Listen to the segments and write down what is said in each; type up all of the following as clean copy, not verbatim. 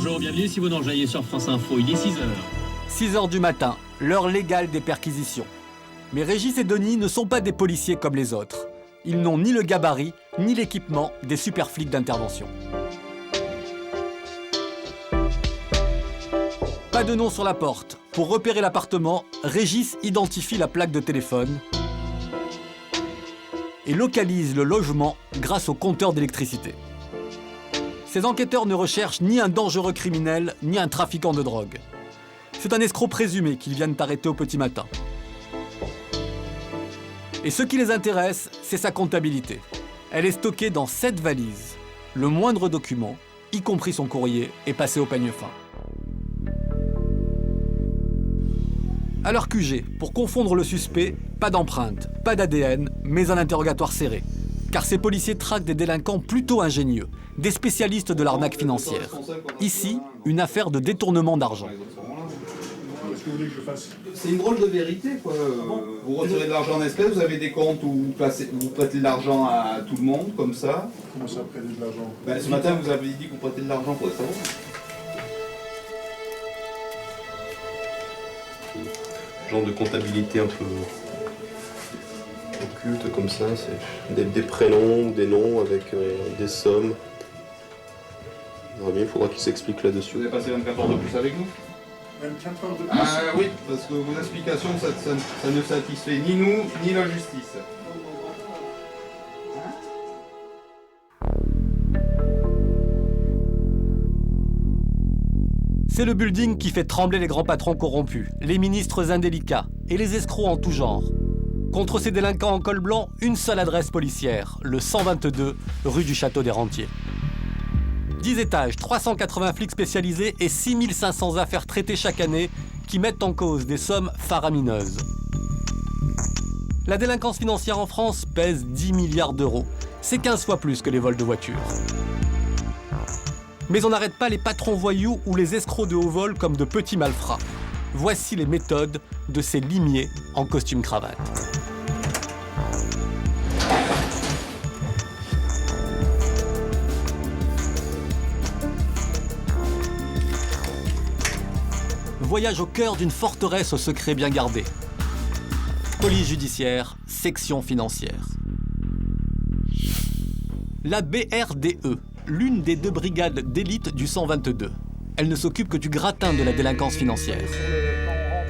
Bonjour, bienvenue si vous nous rejoignez sur France Info, il est 6h. 6h du matin, l'heure légale des perquisitions. Mais Régis et Denis ne sont pas des policiers comme les autres. Ils n'ont ni le gabarit, ni l'équipement des super flics d'intervention. Pas de nom sur la porte. Pour repérer l'appartement, Régis identifie la plaque de téléphone et localise le logement grâce au compteur d'électricité. Ces enquêteurs ne recherchent ni un dangereux criminel, ni un trafiquant de drogue. C'est un escroc présumé qu'ils viennent arrêter au petit matin. Et ce qui les intéresse, c'est sa comptabilité. Elle est stockée dans 7 valises. Le moindre document, y compris son courrier, est passé au peigne fin. À leur QG, pour confondre le suspect, pas d'empreinte, pas d'ADN, mais un interrogatoire serré. Car ces policiers traquent des délinquants plutôt ingénieux, des spécialistes de l'arnaque financière. Ici, une affaire de détournement d'argent. C'est une drôle de vérité, quoi. Vous retirez de l'argent en espèces, vous avez des comptes où vous prêtez de l'argent à tout le monde, comme ça. Comment ça, prêter de l'argent? Ce matin, vous avez dit que vous prêtez de l'argent pour ça. Genre de comptabilité un peu occulte comme ça, c'est des prénoms, des noms avec des sommes. Il faudra qu'il s'explique là-dessus. Vous avez passé 24 heures de plus avec nous? 24 heures de plus? Ah oui, parce que vos explications, ça ne satisfait ni nous, ni la justice. C'est le building qui fait trembler les grands patrons corrompus, les ministres indélicats et les escrocs en tout genre. Contre ces délinquants en col blanc, une seule adresse policière, le 122 rue du Château des Rentiers. 10 étages, 380 flics spécialisés et 6500 affaires traitées chaque année qui mettent en cause des sommes faramineuses. La délinquance financière en France pèse 10 milliards d'euros. C'est 15 fois plus que les vols de voitures. Mais on n'arrête pas les patrons voyous ou les escrocs de haut vol comme de petits malfrats. Voici les méthodes de ces limiers en costume cravate. Voyage au cœur d'une forteresse au secret bien gardé. Police judiciaire, section financière. La BRDE, l'une des 2 brigades d'élite du 122. Elle ne s'occupe que du gratin de la délinquance financière.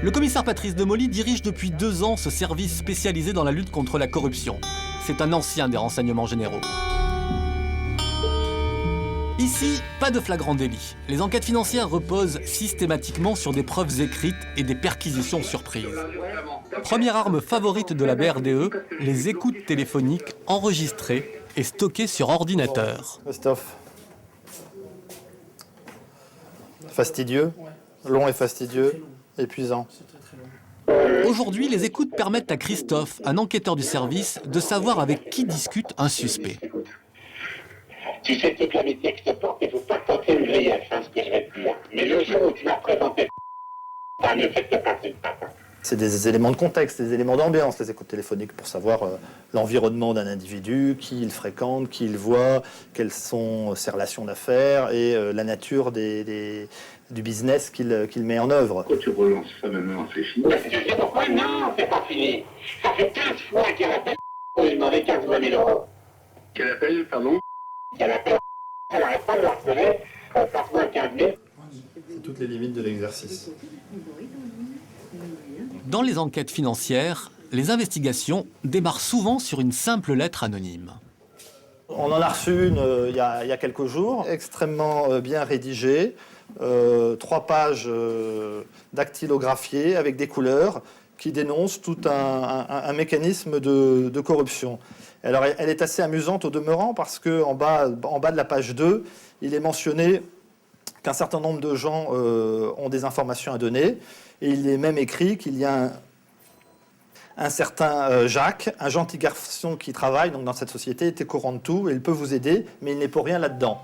Le commissaire Patrice Demolly dirige depuis 2 ans ce service spécialisé dans la lutte contre la corruption. C'est un ancien des renseignements généraux. Ici, pas de flagrant délit. Les enquêtes financières reposent systématiquement sur des preuves écrites et des perquisitions surprises. Première arme favorite de la BRDE, les écoutes téléphoniques enregistrées et stockées sur ordinateur. Christophe. Fastidieux, long et fastidieux, épuisant. Aujourd'hui, les écoutes permettent à Christophe, un enquêteur du service, de savoir avec qui discute un suspect. Tu sais toute l'amitié que je te porte, il ne faut pas tenter une grief, hein, ce que je vais te dire. Mais le jour où tu m'as présenté t'as mieux fait de te passer de papa. C'est des éléments de contexte, des éléments d'ambiance, les écoutes téléphoniques, pour savoir l'environnement d'un individu, qui il fréquente, qui il voit, quelles sont ses relations d'affaires et la nature du business qu'il met en œuvre. Pourquoi tu relances ça maintenant, c'est fini? Tu sais pourquoi? Non, c'est pas fini. Ça fait 15 fois qu'elle appelle pour lui demander 15 000 euros. Qu'elle appelle, pardon? Qu'elle appelle, elle n'arrête pas de le harceler, passe-moi 15 000. C'est toutes les limites de l'exercice. Dans les enquêtes financières, les investigations démarrent souvent sur une simple lettre anonyme. On en a reçu une il y a quelques jours, extrêmement bien rédigée, 3 pages dactylographiées avec des couleurs qui dénoncent tout un mécanisme de corruption. Alors, elle est assez amusante au demeurant parce qu'en bas de la page 2, il est mentionné qu'un certain nombre de gens ont des informations à donner. Et il est même écrit qu'il y a un certain Jacques, un gentil garçon qui travaille donc dans cette société, est au courant de tout et il peut vous aider, mais il n'est pour rien là-dedans.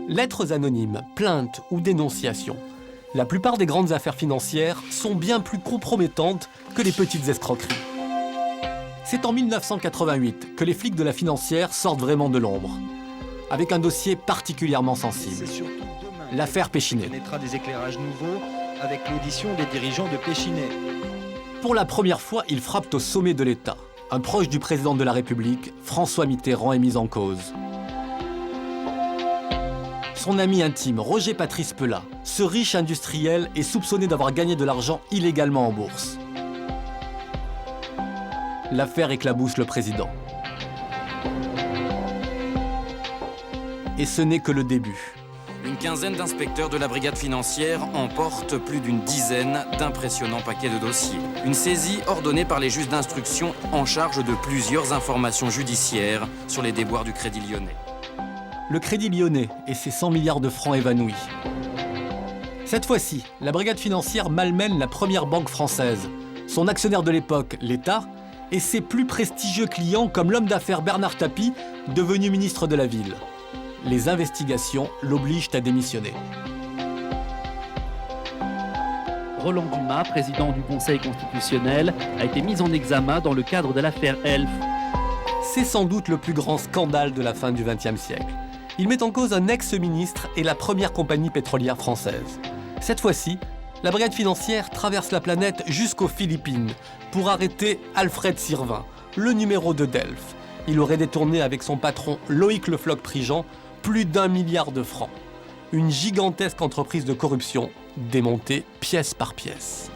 Lettres anonymes, plaintes ou dénonciations. La plupart des grandes affaires financières sont bien plus compromettantes que les petites escroqueries. C'est en 1988 que les flics de la financière sortent vraiment de l'ombre, avec un dossier particulièrement sensible. l'affaire Péchinet. On connaîtra des éclairages nouveaux avec l'audition des dirigeants de Péchinet. Pour la première fois, il frappe au sommet de l'État. Un proche du président de la République, François Mitterrand, est mis en cause. Son ami intime, Roger Patrice Pelat, ce riche industriel, est soupçonné d'avoir gagné de l'argent illégalement en bourse. L'affaire éclabousse le président. Et ce n'est que le début. Une quinzaine d'inspecteurs de la brigade financière emportent plus d'une dizaine d'impressionnants paquets de dossiers. Une saisie ordonnée par les juges d'instruction en charge de plusieurs informations judiciaires sur les déboires du Crédit Lyonnais. Le Crédit Lyonnais et ses 100 milliards de francs évanouis. Cette fois-ci, la brigade financière malmène la première banque française, son actionnaire de l'époque, l'État, et ses plus prestigieux clients comme l'homme d'affaires Bernard Tapie, devenu ministre de la Ville. Les investigations l'obligent à démissionner. Roland Dumas, président du Conseil constitutionnel, a été mis en examen dans le cadre de l'affaire Elf. C'est sans doute le plus grand scandale de la fin du XXe siècle. Il met en cause un ex-ministre et la première compagnie pétrolière française. Cette fois-ci, la brigade financière traverse la planète jusqu'aux Philippines pour arrêter Alfred Sirvin, le numéro 2 d'Elf. Il aurait détourné avec son patron Loïc Le Floch-Prigent plus d'1 milliard de francs. Une gigantesque entreprise de corruption démontée pièce par pièce.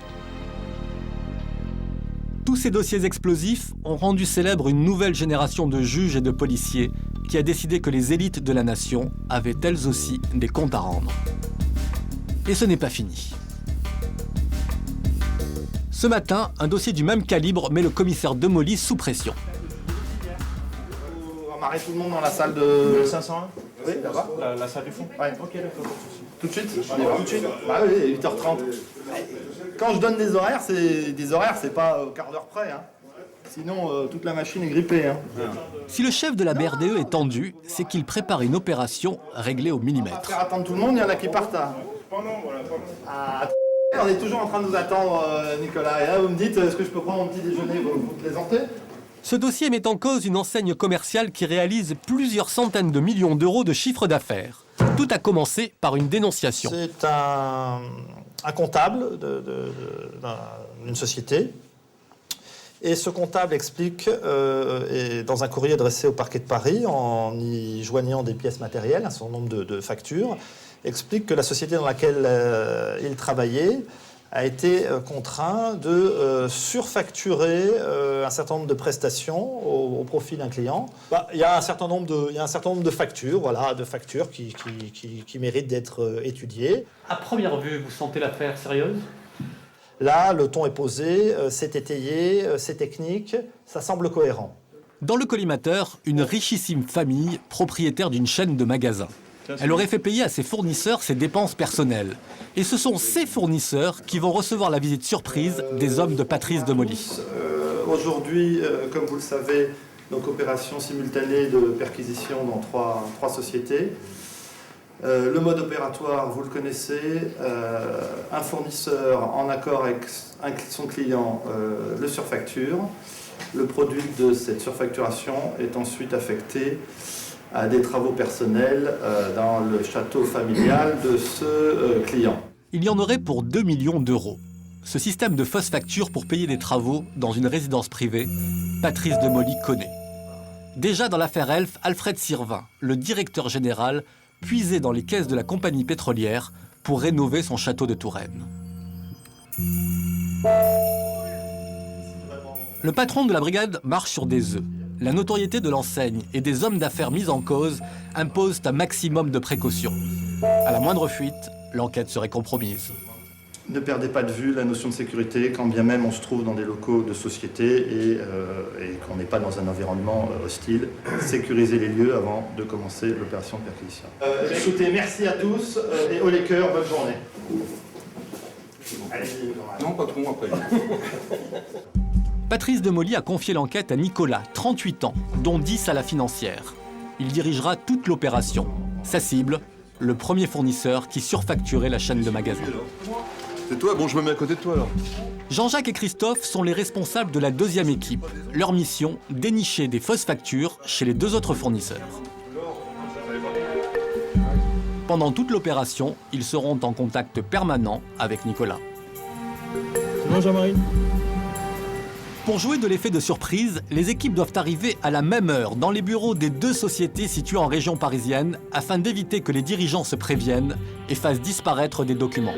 Tous ces dossiers explosifs ont rendu célèbre une nouvelle génération de juges et de policiers qui a décidé que les élites de la nation avaient elles aussi des comptes à rendre. Et ce n'est pas fini. Ce matin, un dossier du même calibre met le commissaire Demolly sous pression. On va marrer tout le monde dans la salle de 501. Oui, là-bas. La salle du fond. Ouais. Ok, d'accord. Tout de suite. On y va. Tout de suite. Bah oui, 8h30. Quand je donne des horaires, c'est pas au quart d'heure près. Hein. Sinon, toute la machine est grippée. Hein. Si le chef de la BRDE est tendu, c'est qu'il prépare une opération réglée au On va millimètre. faire attendre tout le monde, il y en a qui partent. On est toujours en train de vous attendre, Nicolas. Et là, vous me dites, est-ce que je peux prendre mon petit déjeuner? Vous plaisantez? Ce dossier met en cause une enseigne commerciale qui réalise plusieurs centaines de millions d'euros de chiffre d'affaires. Tout a commencé par une dénonciation. C'est un comptable d'une société. Et ce comptable explique, dans un courrier adressé au parquet de Paris, en y joignant des pièces matérielles, un certain nombre de factures, explique que la société dans laquelle il travaillait a été contraint de surfacturer un certain nombre de prestations au profit d'un client. Il y a un certain nombre de factures, voilà, qui méritent d'être étudiées. À première vue, vous sentez l'affaire sérieuse ? Là, le ton est posé, c'est étayé, c'est technique, ça semble cohérent. Dans le collimateur, une richissime famille propriétaire d'une chaîne de magasins. Elle aurait fait payer à ses fournisseurs ses dépenses personnelles. Et ce sont ces fournisseurs qui vont recevoir la visite surprise des hommes de Patrice Demolly. Aujourd'hui, comme vous le savez, donc opération simultanée de perquisition dans trois sociétés. Le mode opératoire, vous le connaissez, un fournisseur en accord avec son client le surfacture. Le produit de cette surfacturation est ensuite affecté à des travaux personnels dans le château familial de ce client. Il y en aurait pour 2 millions d'euros. Ce système de fausses factures pour payer des travaux dans une résidence privée, Patrice Demolly connaît. Déjà dans l'affaire Elf, Alfred Sirvin, le directeur général, puisait dans les caisses de la compagnie pétrolière pour rénover son château de Touraine. Le patron de la brigade marche sur des œufs. La notoriété de l'enseigne et des hommes d'affaires mis en cause imposent un maximum de précautions. À la moindre fuite, l'enquête serait compromise. Ne perdez pas de vue la notion de sécurité, quand bien même on se trouve dans des locaux de société et qu'on n'est pas dans un environnement hostile. Sécurisez les lieux avant de commencer l'opération de perquisition. Écoutez, merci à tous et haut les cœurs, bonne journée. Allez-y. Non, patron, après. Patrice Demolly a confié l'enquête à Nicolas, 38 ans, dont 10 à la financière. Il dirigera toute l'opération. Sa cible, le premier fournisseur qui surfacturait la chaîne de magasins. C'est toi? Bon, je me mets à côté de toi alors. Jean-Jacques et Christophe sont les responsables de la deuxième équipe. Leur mission, dénicher des fausses factures chez les deux autres fournisseurs. Pendant toute l'opération, ils seront en contact permanent avec Nicolas. C'est bon, Jean-Marie? Pour jouer de l'effet de surprise, les équipes doivent arriver à la même heure dans les bureaux des deux sociétés situées en région parisienne afin d'éviter que les dirigeants se préviennent et fassent disparaître des documents.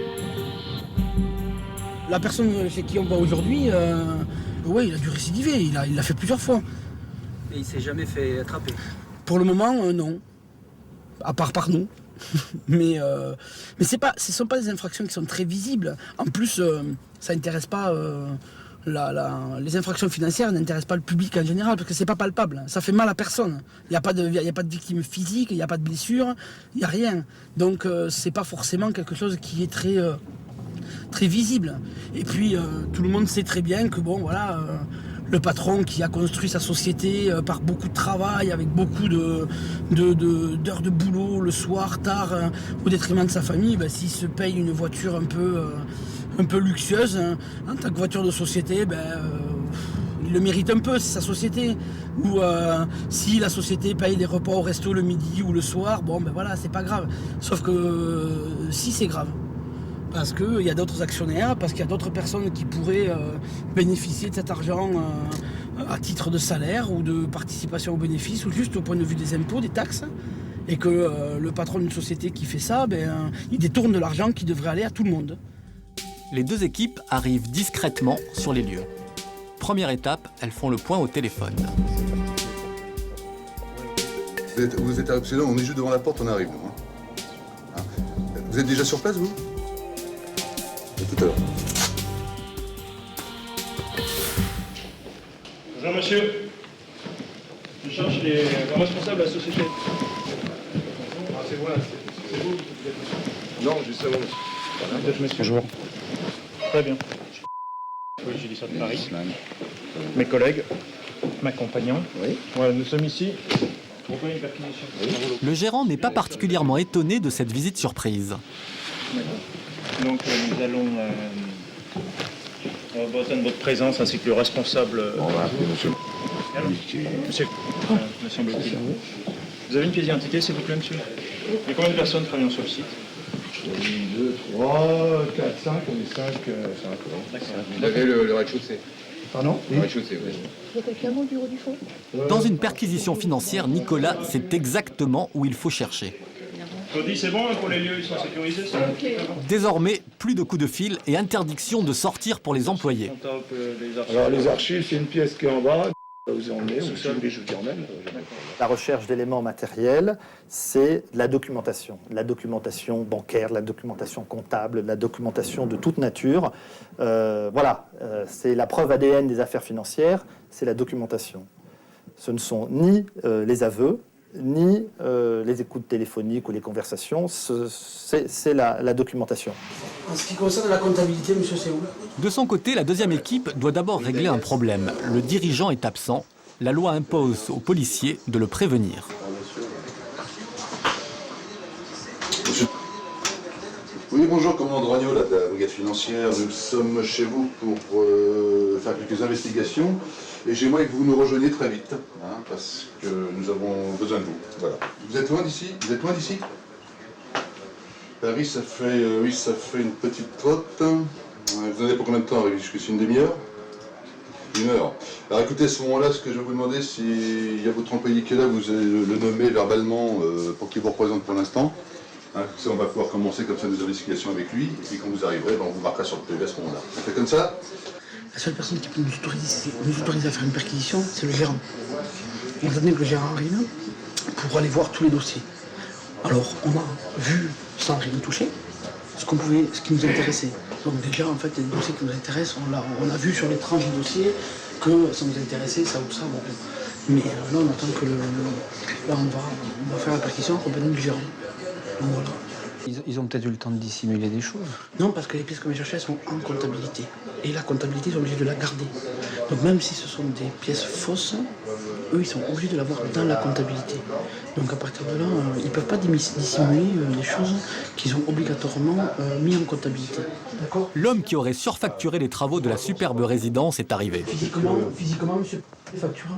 La personne chez qui on va aujourd'hui, ouais, il a dû récidiver, il l'a fait plusieurs fois. Et il s'est jamais fait attraper? Pour le moment, non. À part par nous. mais ce ne sont pas des infractions qui sont très visibles. En plus, ça n'intéresse pas... les infractions financières n'intéressent pas le public en général parce que c'est pas palpable, ça fait mal à personne. Il n'y a pas de victime physique, il n'y a pas de blessure, il n'y a rien. Donc c'est pas forcément quelque chose qui est très visible. Et puis tout le monde sait très bien que bon voilà, le patron qui a construit sa société par beaucoup de travail, avec beaucoup d'heures de boulot le soir, tard, au détriment de sa famille, s'il se paye une voiture un peu luxueuse, en tant que voiture de société, il le mérite un peu, c'est sa société. Ou si la société paye des repas au resto le midi ou le soir, voilà, c'est pas grave. Sauf que si, c'est grave. Parce qu'il y a d'autres actionnaires, parce qu'il y a d'autres personnes qui pourraient bénéficier de cet argent à titre de salaire ou de participation aux bénéfices, ou juste au point de vue des impôts, des taxes. Et que le patron d'une société qui fait ça, il détourne de l'argent qui devrait aller à tout le monde. Les deux équipes arrivent discrètement sur les lieux. Première étape, elles font le point au téléphone. Vous êtes là, on est juste devant la porte, on arrive. Hein. Vous êtes déjà sur place, vous? Et tout à l'heure. Bonjour monsieur. Je cherche les responsables de la société. Ah, c'est moi, c'est vous? Non, justement. Bonjour. Très bien. Oui, j'ai dit ça de Paris. Mes collègues m'accompagnant. Oui. Voilà, nous sommes ici pour faire une perquisition. Oui. Le gérant n'est pas particulièrement étonné de cette visite surprise. Donc nous allons avoir besoin de votre présence ainsi que le responsable. On va appeler monsieur. Monsieur. Me semble-t-il. Vous avez une pièce d'identité, s'il vous plaît, monsieur? Il y a combien de personnes travaillant sur le site? 1, 2, 3, 4, 5, on est 5. D'accord. Vous avez le rez-de-chaussée. Pardon? Le rez-de-chaussée, oui. Il y a quelqu'un au bureau du fond? Dans une perquisition financière, Nicolas sait exactement où il faut chercher. Claudie, c'est bon pour les lieux, ils sont sécurisés, ça? Okay. Désormais, plus de coups de fil et interdiction de sortir pour les employés. Alors les archives, c'est une pièce qui est en bas. Vous emmenez, ou si vous voulez, je vous y emmène. La recherche d'éléments matériels, c'est la documentation bancaire, la documentation comptable, la documentation de toute nature. C'est la preuve ADN des affaires financières, c'est la documentation. Ce ne sont ni les aveux, ni les écoutes téléphoniques ou les conversations, c'est la documentation. En ce qui concerne la comptabilité, monsieur, c'est où? De son côté, la deuxième équipe doit d'abord régler un problème. Le dirigeant est absent. La loi impose aux policiers de le prévenir. Oui, bonjour, commandant Dragneau, de la brigade financière. Nous sommes chez vous pour faire quelques investigations. Et j'aimerais que vous nous rejoigniez très vite, parce que nous avons besoin de vous. Voilà. Vous êtes loin d'ici? Paris, ça fait une petite trotte. Vous en avez pour combien de temps? Jusqu'à une demi-heure? 1 heure. Alors écoutez, à ce moment-là, ce que je vais vous demander, s'il y a votre employé qui est là, vous allez le nommer verbalement pour qu'il vous représente pour l'instant. Ça, on va pouvoir commencer comme ça nos investigations avec lui. Et puis quand vous arriverez, on vous marquera sur le PV à ce moment-là. On fait comme ça? La seule personne qui peut nous autoriser à faire une perquisition, c'est le gérant. On a donné que le gérant arrive pour aller voir tous les dossiers. Alors, on a vu, sans rien toucher, ce qui nous intéressait. Donc déjà, en fait, les dossiers qui nous intéressent, on a vu sur les tranches du dossier que ça nous intéressait, ça ou ça. Bon. Mais là, on attend que là, on va faire la perquisition en compagnie du gérant. Donc, voilà. Ils ont peut-être eu le temps de dissimuler des choses. Non, parce que les pièces qu'on vient chercher, elles sont en comptabilité. Et la comptabilité, ils sont obligés de la garder. Donc même si ce sont des pièces fausses, eux, ils sont obligés de l'avoir dans la comptabilité. Donc à partir de là, ils ne peuvent pas dissimuler les choses qu'ils ont obligatoirement mis en comptabilité. D'accord ? L'homme qui aurait surfacturé les travaux de la superbe résidence est arrivé. Physiquement, monsieur, les factures.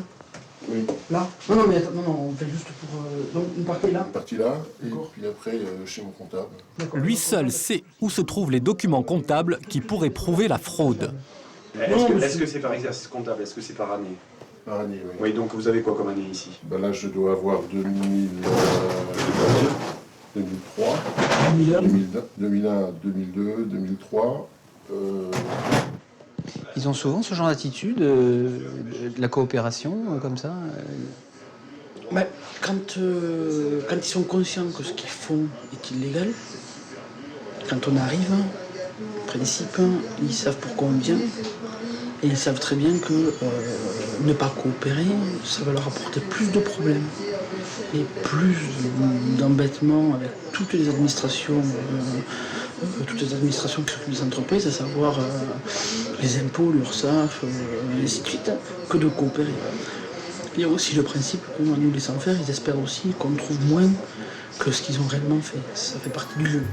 Oui. Là? Non, mais attends, non, on fait juste pour... donc, une partie là? Une partie là, et puis après, chez mon comptable. Lui seul sait où se trouvent les documents comptables qui pourraient prouver la fraude. Est-ce que c'est par exercice comptable? Est-ce que c'est par année? Par année, oui. Oui, donc vous avez quoi comme année ici? Ben là, je dois avoir 2003, 2001, 2002, 2003. Ils ont souvent ce genre d'attitude, de la coopération, comme ça Mais quand ils sont conscients que ce qu'ils font est illégal, quand on arrive, en principe, ils savent pourquoi on vient. Et ils savent très bien que ne pas coopérer, ça va leur apporter plus de problèmes et plus d'embêtements avec toutes les administrations qui s'occupent des entreprises, à savoir les impôts, l'URSSAF, et ainsi de suite, que de coopérer. Il y a aussi le principe qu'en nous laissant faire, ils espèrent aussi qu'on trouve moins que ce qu'ils ont réellement fait. Ça fait partie du jeu.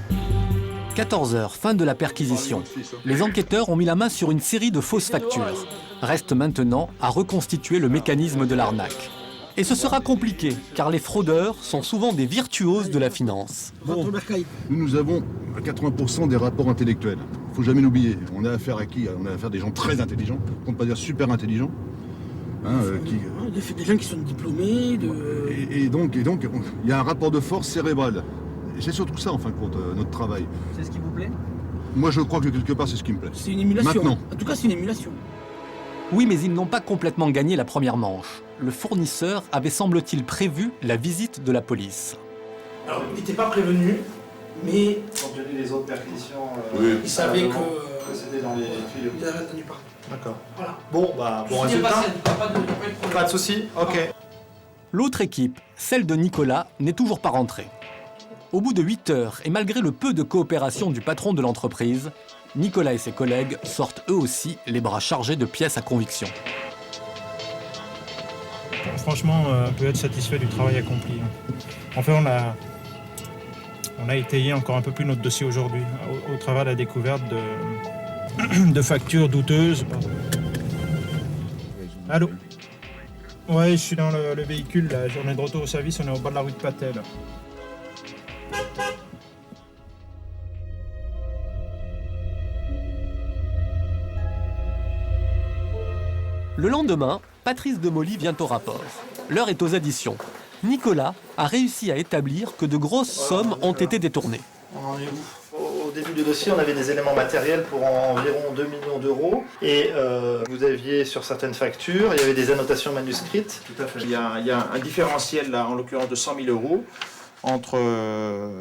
14h, fin de la perquisition. Les enquêteurs ont mis la main sur une série de fausses factures. Reste maintenant à reconstituer le mécanisme de l'arnaque. Et ce sera compliqué, car les fraudeurs sont souvent des virtuoses de la finance. Bon, nous avons 80% des rapports intellectuels. Faut jamais l'oublier. On a affaire à qui? On a affaire à des gens très intelligents, pour ne pas dire super intelligents. Des gens qui sont diplômés. Et donc, il y a un rapport de force cérébrale. Et c'est surtout ça, en fin de compte, notre travail. C'est ce qui vous plaît? Moi, je crois que quelque part, c'est ce qui me plaît. C'est une émulation. Maintenant. En tout cas, c'est une émulation. Oui, mais ils n'ont pas complètement gagné la première manche. Le fournisseur avait, semble-t-il, prévu la visite de la police. Alors, il n'était pas prévenu, mais... Compte tenu des autres perquisitions, il savait que c'était dans les tuyaux. Il avait entendu parler. D'accord. Voilà. Bon résultat. Pas de souci. Ok. L'autre équipe, celle de Nicolas, n'est toujours pas rentrée. Au bout de 8 heures, et malgré le peu de coopération du patron de l'entreprise, Nicolas et ses collègues sortent eux aussi les bras chargés de pièces à conviction. Franchement, on peut être satisfait du travail accompli. En fait, on a étayé encore un peu plus notre dossier aujourd'hui, au travers de la découverte de factures douteuses. Allô? Ouais, je suis dans le véhicule, là. On est de retour au service, on est au bas de la rue de Patel. Le lendemain, Patrice Demolly vient au rapport. L'heure est aux additions. Nicolas a réussi à établir que de grosses sommes ont été détournées. On en est où? Au début du dossier, on avait des éléments matériels pour environ 2 millions d'euros. Et vous aviez sur certaines factures, il y avait des annotations manuscrites. Tout à fait. Il y a un différentiel, là, en l'occurrence de 100 000 euros, entre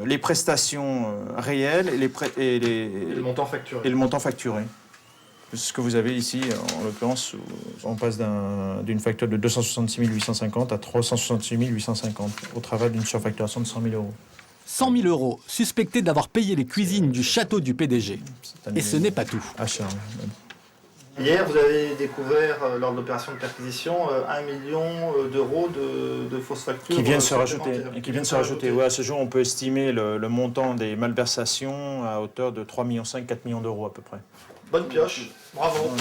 les prestations réelles et le montant facturé. Ce que vous avez ici, en l'occurrence, on passe d'une facture de 266 850 à 366 850 au travers d'une surfacturation de 100 000 euros. 100 000 euros, suspectés d'avoir payé les cuisines du château du PDG. Et ce n'est pas tout. Hier, vous avez découvert, lors de l'opération de perquisition, 1 million d'euros de fausses factures. Qui viennent se rajouter. Ouais, à ce jour, on peut estimer le montant des malversations à hauteur de 3,5 millions, 4 millions d'euros à peu près. Bonne pioche. Bravo.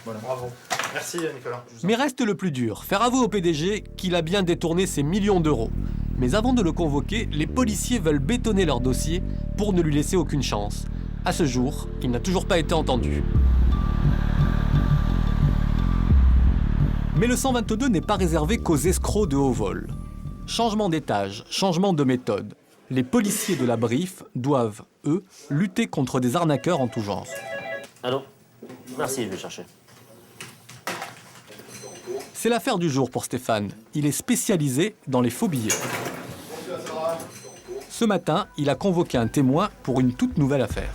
Voilà. Bravo. Merci, Nicolas. Mais reste le plus dur, faire avouer au PDG qu'il a bien détourné ces millions d'euros. Mais avant de le convoquer, les policiers veulent bétonner leur dossier pour ne lui laisser aucune chance. À ce jour, il n'a toujours pas été entendu. Mais le 122 n'est pas réservé qu'aux escrocs de haut vol. Changement d'étage, changement de méthode. Les policiers de la BRIF doivent, eux, lutter contre des arnaqueurs en tout genre. Allô? Merci, je vais chercher. C'est l'affaire du jour pour Stéphane. Il est spécialisé dans les faux billets. Ce matin, il a convoqué un témoin pour une toute nouvelle affaire.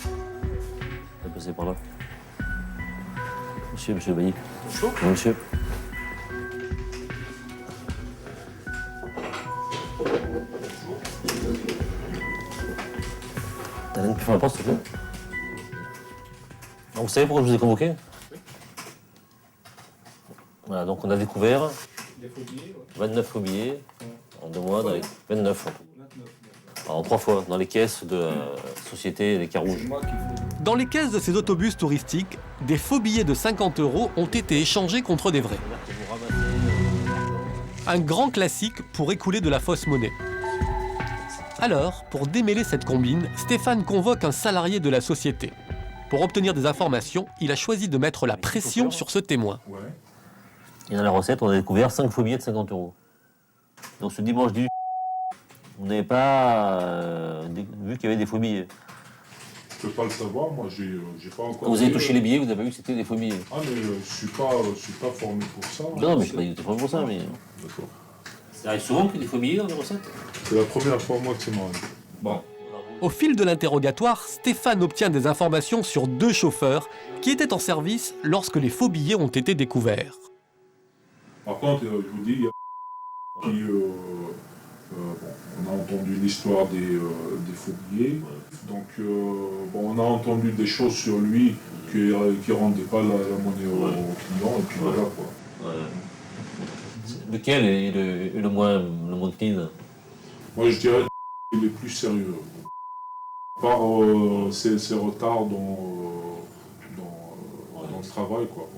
Je vais passer par là. Monsieur Bailly. Bonjour. Monsieur. T'as rien de plus faire la porte, s'il te plaît? Vous savez pourquoi je vous ai convoqué? Oui. Voilà, donc on a découvert 29 faux billets en 2 mois, dans les 29 en tout. En 3 fois, dans les caisses de la société des Carouges. Dans les caisses de ces autobus touristiques, des faux billets de 50 € ont été échangés contre des vrais. Un grand classique pour écouler de la fausse monnaie. Alors, pour démêler cette combine, Stéphane convoque un salarié de la société. Pour obtenir des informations, il a choisi de mettre la pression sur ce témoin. Et dans la recette, on a découvert 5 faux billets de 50 €. Donc ce dimanche 18, on n'avait pas vu qu'il y avait des faux billets. Je peux pas le savoir, moi j'ai pas encore... Quand vous avez touché les billets, vous avez vu que c'était des faux billets. Ah mais je suis pas formé pour ça. Non, mais je suis pas du tout formé pour ça, mais... D'accord. Ça arrive souvent qu'il y ait des faux billets dans les recettes? C'est la première fois moi que c'est m'arrive. Bon. Au fil de l'interrogatoire, Stéphane obtient des informations sur 2 chauffeurs qui étaient en service lorsque les faux billets ont été découverts. Par contre, je vous dis, il y a qui, on a entendu l'histoire des faux billets. Donc, on a entendu des choses sur lui qui ne rendaient pas la monnaie au client, et puis voilà quoi. Ouais. Lequel est le moins clean? Moi je dirais qu'il est plus sérieux. Par ses retards dans le travail quoi.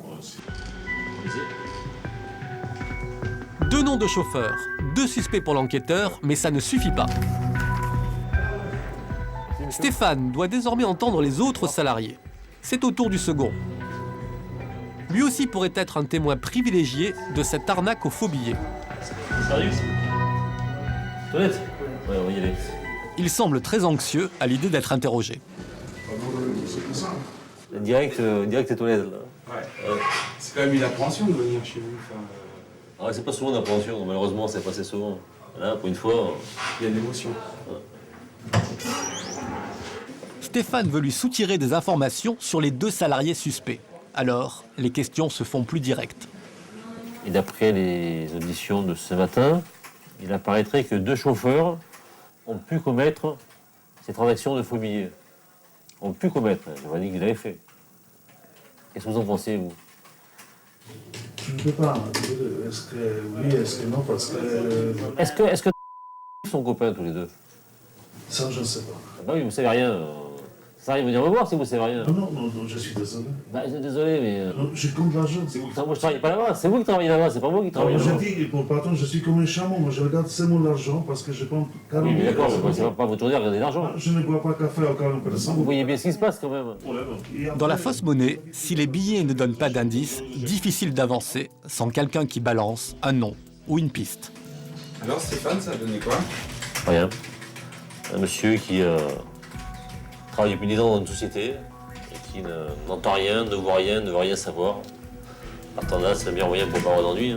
2 noms de chauffeurs, 2 suspects pour l'enquêteur, mais ça ne suffit pas. Stéphane doit désormais entendre les autres salariés. C'est au tour du second. Lui aussi pourrait être un témoin privilégié de cette arnaque aux faux billets. Sérieux? Toilette? Ouais, on va y aller. Il semble très anxieux à l'idée d'être interrogé. Direct les toilettes, là. Ouais. C'est quand même une appréhension de venir chez vous. Ah ouais, c'est pas souvent une appréhension, malheureusement, c'est pas assez souvent. Là, pour une fois... Il y a de l'émotion. Ouais. Stéphane veut lui soutirer des informations sur les 2 salariés suspects. Alors, les questions se font plus directes. Et d'après les auditions de ce matin, il apparaîtrait que 2 chauffeurs ont pu commettre ces transactions de faux billets. Ont pu commettre, j'ai pas dit qu'ils l'avaient fait. Qu'est-ce que vous en pensez, vous? Je ne peux pas. Est-ce que oui, est-ce que non, parce que... Est-ce que ils sont copains tous les 2? Ça, je ne sais pas. Ah bah oui, vous savez rien. Ça arrive, venir me voir si vous savez rien. Non, je suis désolé. Bah, désolé, mais... Je compte l'argent. Moi, je travaille pas là-bas. C'est vous qui travaillez là-bas, c'est pas moi qui travaille là-bas. Je dis, mon patron, je suis comme un chameau. Moi, je regarde seulement l'argent parce que je pense... Oui, mais d'accord, c'est pas votre journée à regarder l'argent. Je ne bois pas café au calme personne. Vous voyez bien ce qui se passe, quand même. Dans la fausse monnaie, si les billets ne donnent pas d'indice, difficile d'avancer sans quelqu'un qui balance un nom ou une piste. Alors Stéphane, ça a donné quoi? Rien. Un monsieur qui travaille depuis 10 ans dans une société et qui n'entend rien, ne voit rien, ne veut rien savoir. Partant là, c'est le meilleur moyen pour ne pas avoir d'ennui.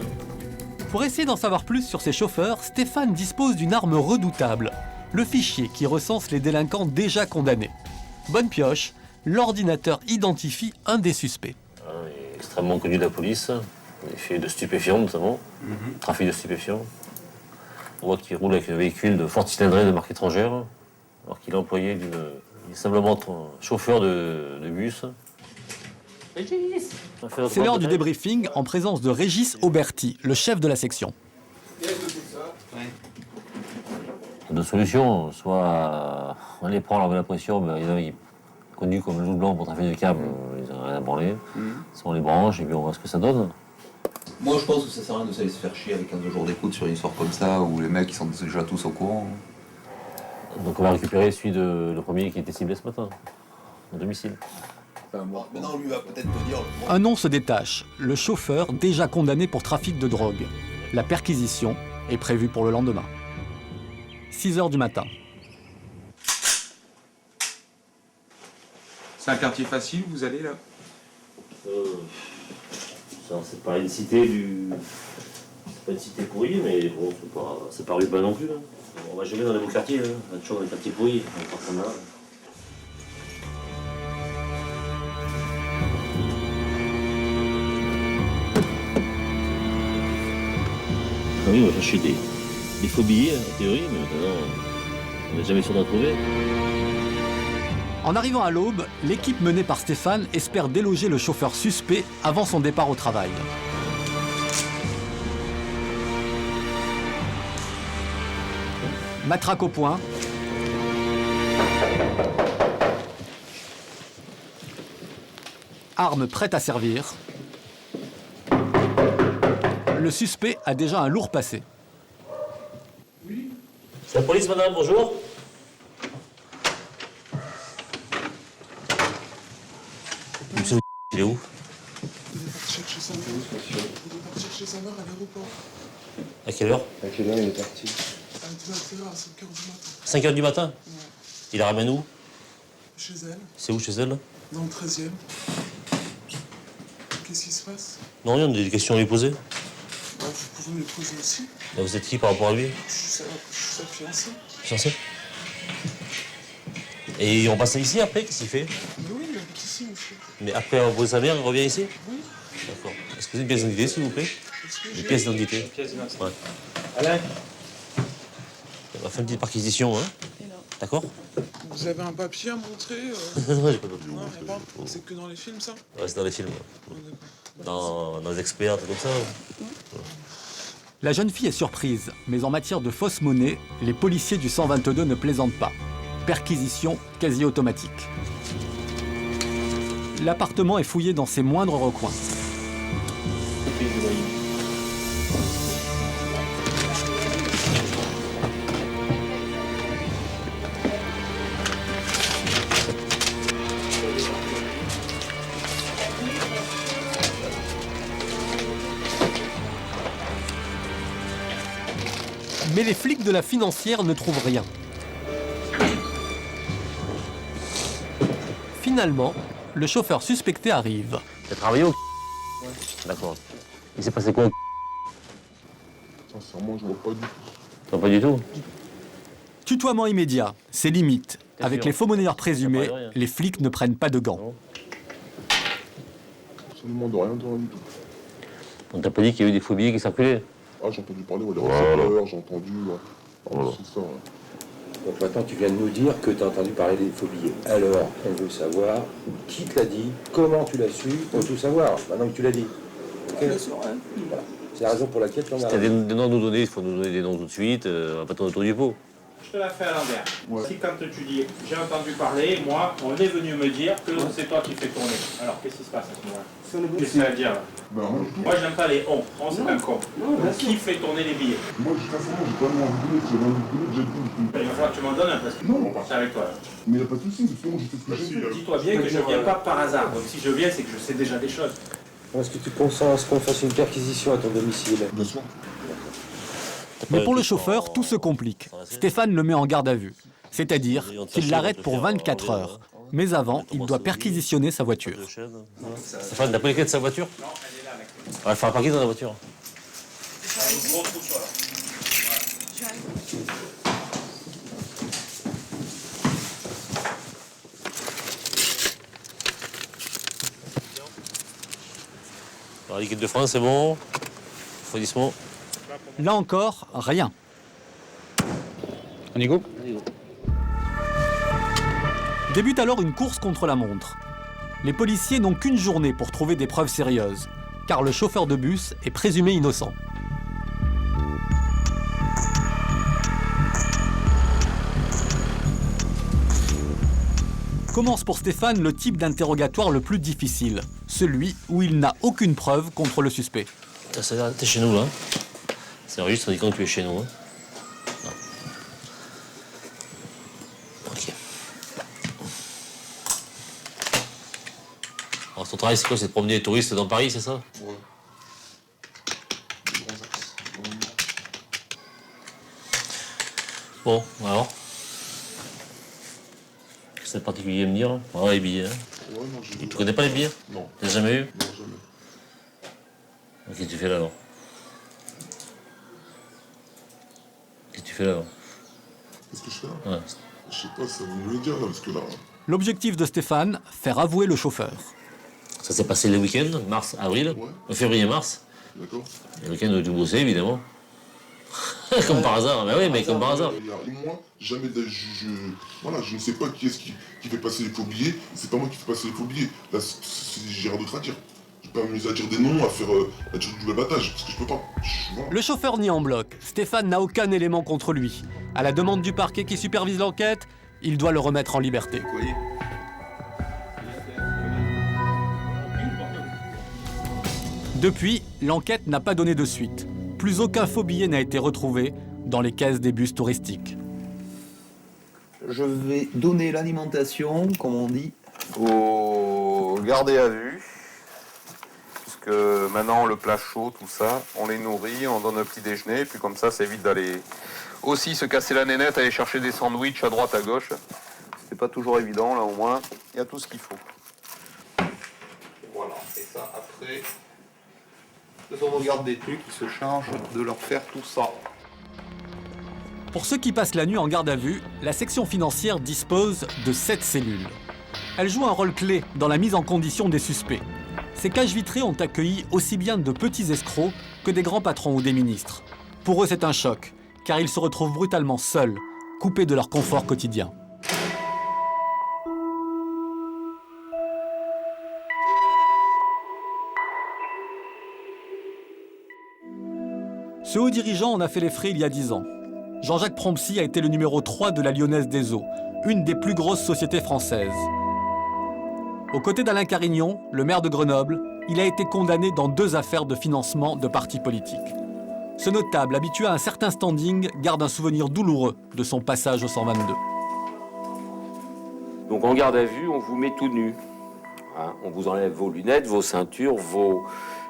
Pour essayer d'en savoir plus sur ses chauffeurs, Stéphane dispose d'une arme redoutable, le fichier qui recense les délinquants déjà condamnés. Bonne pioche, l'ordinateur identifie un des suspects. Il est extrêmement connu de la police, des faits de stupéfiants notamment, trafic de stupéfiants. On voit qu'il roule avec un véhicule de forte cylindrée de marque étrangère, alors qu'il est employé il est simplement chauffeur de bus. C'est l'heure du débriefing en présence de Régis Auberti, le chef de la section. Deux solutions, soit on les prend, on leur met la pression, il y en a qui connu comme le loup blanc pour trafic de câble, ils n'ont rien à branler. Soit on les branche et puis on voit ce que ça donne. Moi je pense que ça sert à rien de se faire chier avec 15 jours d'écoute sur une histoire comme ça où les mecs ils sont déjà tous au courant. Donc on va récupérer le premier qui était ciblé ce matin, au domicile. Maintenant lui va peut-être te dire... Un nom se détache, le chauffeur déjà condamné pour trafic de drogue. La perquisition est prévue pour le lendemain. 6h du matin. C'est un quartier facile où vous allez là? C'est pas une cité C'est pas une cité pourrie, mais bon, c'est pas urbain non plus. Hein. On va jamais dans les beaux quartiers, hein. On va toujours dans les quartiers pourris, forcément. Ah oui, on va chercher des faux billets, en théorie, mais maintenant, on n'est jamais sûr d'en trouver. En arrivant à l'aube, l'équipe menée par Stéphane espère déloger le chauffeur suspect avant son départ au travail. Matraque au poing. Arme prête à servir. le suspect a déjà un lourd passé. C'est la police, madame, bonjour. Monsieur, il est où? Il est parti chercher sa mère. Il est parti chercher sa mère à l'aéroport. À quelle heure? À quelle heure il est parti? À 5h du matin. 5h du matin? Ouais. Il la ramène où? Chez elle. C'est où chez elle? Dans le 13e. Qu'est-ce qui se passe? Non, il y a des questions à lui poser. Bah, vous pouvez me les poser aussi. Là, vous êtes qui par rapport à lui? Je suis sa fiancée. Fiancé? Et on passe ici après? Qu'est-ce qu'il fait? Mais oui, il habite ici, monsieur. Mais après avoir posé sa mère, il revient ici? Oui. D'accord. Est-ce que vous avez une pièce d'identité, s'il vous plaît? Une pièce d'identité. Ouais. Alain. On va faire une petite perquisition, hein? D'accord? Vous avez un papier à montrer Non, j'ai pas de papier. Non, rien pas. C'est que dans les films, ça? Ouais, c'est dans les films. Dans les experts, comme ça. La jeune fille est surprise, mais en matière de fausse monnaie, les policiers du 122 ne plaisantent pas. Perquisition quasi automatique. L'appartement est fouillé dans ses moindres recoins. Mais les flics de la financière ne trouvent rien. Finalement, le chauffeur suspecté arrive. T'as travaillé au... Ouais. D'accord. Il s'est passé quoi? Sincèrement, je vois pas du tout. Tu vois pas du tout? Tutoiement immédiat, c'est limite. Avec les faux monnayeurs présumés, les flics ne prennent pas de gants. Absolument de rien du tout. On t'a pas dit qu'il y a eu des faux billets qui circulaient? Ah, j'ai entendu parler, ouais, des récepteurs, j'ai entendu. Ouais. Voilà. C'est ça, ouais. Donc maintenant, tu viens de nous dire que tu as entendu parler des faux billets. Alors, on veut savoir qui te l'a dit, comment tu l'as su, on veut tout savoir, maintenant que tu l'as dit. Okay. Voilà. C'est la raison pour laquelle tu en as... Si t'as des noms à nous donner, il faut nous donner des noms tout de suite, on va pas tourner autour du pot. Je te la fais à l'envers. Ouais. Si quand tu dis « j'ai entendu parler », moi, on est venu me dire que c'est toi qui fais tourner. Alors, qu'est-ce qui se passe à ce moment-là? Qu'est-ce que ça veut dire là? Moi, j'aime pas les « on ». « On », c'est un con. Qui fait tourner les billets? Moi, jusqu'à ce moment, j'ai pas demandé de billets, j'ai demandé de billets, j'ai tout. Il va falloir que tu m'en donnes un parce que non, c'est avec toi. Là. Mais il n'y a pas de souci, parce que moi, je sais ce que j'ai fait. Dis-toi bien que je ne viens pas par hasard. Donc, si je viens, c'est que je sais déjà des choses. Est-ce que tu consens à ce qu'on fasse une perquisition à ton domicile? Bien sûr. Mais pour le chauffeur, tout se complique. Stéphane le met en garde à vue. C'est-à-dire qu'il l'arrête pour 24 heures. Mais avant, il doit perquisitionner sa voiture. Stéphane, t'as pas les clés de sa voiture? Non, elle est là avec toi. On va faire un parking dans la voiture. Un gros trou sur là. Alors, l'équipe de France, c'est bon. Refroidissement. Là encore, rien. On y go? Débute alors une course contre la montre. Les policiers n'ont qu'une journée pour trouver des preuves sérieuses, car le chauffeur de bus est présumé innocent. Commence pour Stéphane le type d'interrogatoire le plus difficile, celui où il n'a aucune preuve contre le suspect. T'es chez nous, là. C'est un registre indiquant que tu es chez nous. Hein. Non. Ok. Alors, ton travail, c'est quoi? C'est de promener les touristes dans Paris, c'est ça? Ouais. Bon, alors. C'est particulier à me dire. Ah, les billets. Hein. Ouais, non, j'ai... Tu connais pas les billets? Non. T'as jamais eu? Non, jamais. Qu'est-ce que tu fais là, alors? Qu'est-ce que tu fais là, alors? Qu'est-ce que je fais là? Ouais. Je sais pas, ça vous me le dire là, parce que là... L'objectif de Stéphane, faire avouer le chauffeur. Ça s'est passé le week-end, mars, avril, février-mars. D'accord. Le week-end, on a dû bosser, évidemment. Comme par hasard, bah oui, mais comme par hasard. Il y a 1 mois, jamais voilà, je ne sais pas qui est-ce qui fait passer les faux billets. C'est pas moi qui fais passer les faux billets. Là, j'ai rien d'autre à dire. Je peux pas m'amuser à dire des noms, à faire du babattage, parce que je peux pas. Voilà. Le chauffeur nie en bloc. Stéphane n'a aucun élément contre lui. À la demande du parquet qui supervise l'enquête, il doit le remettre en liberté. Depuis, l'enquête n'a pas donné de suite. Plus aucun faux billet n'a été retrouvé dans les caisses des bus touristiques. Je vais donner l'alimentation, comme on dit, aux gardés à vue. Puisque maintenant, le plat chaud, tout ça, on les nourrit, on donne un petit déjeuner, et puis comme ça évite d'aller aussi se casser la nénette, aller chercher des sandwichs à droite, à gauche. C'est pas toujours évident, là au moins, il y a tout ce qu'il faut. Voilà, et ça après, ce sont nos gardes des trucs qui se chargent de leur faire tout ça. Pour ceux qui passent la nuit en garde à vue, la section financière dispose de 7 cellules. Elle joue un rôle clé dans la mise en condition des suspects. Ces cages vitrées ont accueilli aussi bien de petits escrocs que des grands patrons ou des ministres. Pour eux, c'est un choc, car ils se retrouvent brutalement seuls, coupés de leur confort quotidien. Ce haut dirigeant en a fait les frais il y a 10 ans. Jean-Jacques Prompsy a été le numéro 3 de la Lyonnaise des Eaux, une des plus grosses sociétés françaises. Aux côtés d'Alain Carignon, le maire de Grenoble, il a été condamné dans 2 affaires de financement de partis politiques. Ce notable, habitué à un certain standing, garde un souvenir douloureux de son passage au 122. Donc en garde à vue, on vous met tout nu. Hein, on vous enlève vos lunettes, vos ceintures, vos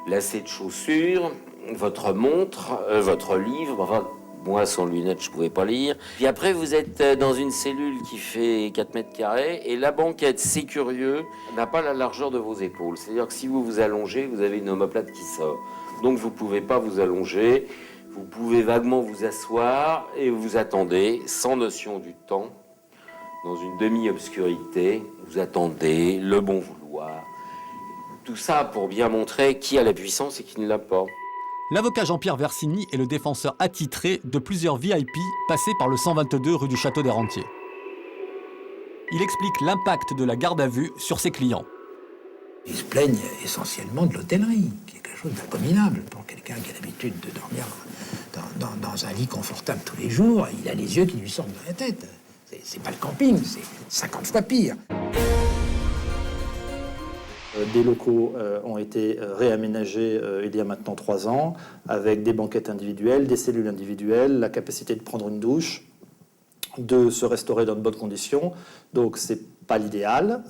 lacets de chaussures, votre montre, votre livre, enfin... Moi, sans lunettes, je ne pouvais pas lire. Puis après, vous êtes dans une cellule qui fait 4 mètres carrés et la banquette, c'est curieux, n'a pas la largeur de vos épaules. C'est-à-dire que si vous vous allongez, vous avez une omoplate qui sort. Donc, vous ne pouvez pas vous allonger. Vous pouvez vaguement vous asseoir et vous attendez, sans notion du temps, dans une demi-obscurité. Vous attendez le bon vouloir. Tout ça pour bien montrer qui a la puissance et qui ne l'a pas. L'avocat Jean-Pierre Versini est le défenseur attitré de plusieurs VIP passés par le 122 rue du Château des Rentiers. Il explique l'impact de la garde à vue sur ses clients. Ils se plaignent essentiellement de l'hôtellerie, qui est quelque chose d'abominable pour quelqu'un qui a l'habitude de dormir dans un lit confortable tous les jours. Il a les yeux qui lui sortent de la tête. C'est pas le camping, c'est 50 fois pire. Des locaux ont été réaménagés il y a maintenant 3 ans, avec des banquettes individuelles, des cellules individuelles, la capacité de prendre une douche, de se restaurer dans de bonnes conditions. Donc c'est pas l'idéal,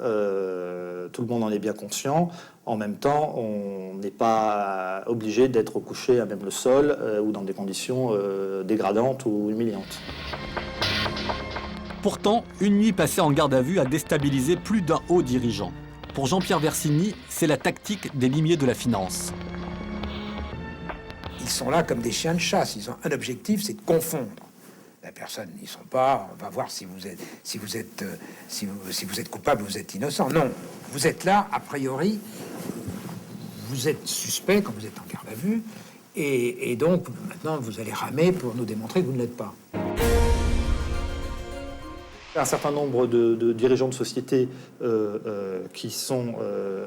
tout le monde en est bien conscient. En même temps, on n'est pas obligé d'être couché à même le sol ou dans des conditions dégradantes ou humiliantes. Pourtant, une nuit passée en garde à vue a déstabilisé plus d'un haut dirigeant. Pour Jean-Pierre Versini, c'est la tactique des limiers de la finance. Ils sont là comme des chiens de chasse. Ils ont un objectif, c'est de confondre la personne. Ils sont pas, on va voir si vous êtes coupable ou vous êtes innocent. Non, vous êtes là, a priori, vous êtes suspect quand vous êtes en garde à vue, et donc maintenant vous allez ramer pour nous démontrer que vous ne l'êtes pas. Un certain nombre de dirigeants de sociétés qui sont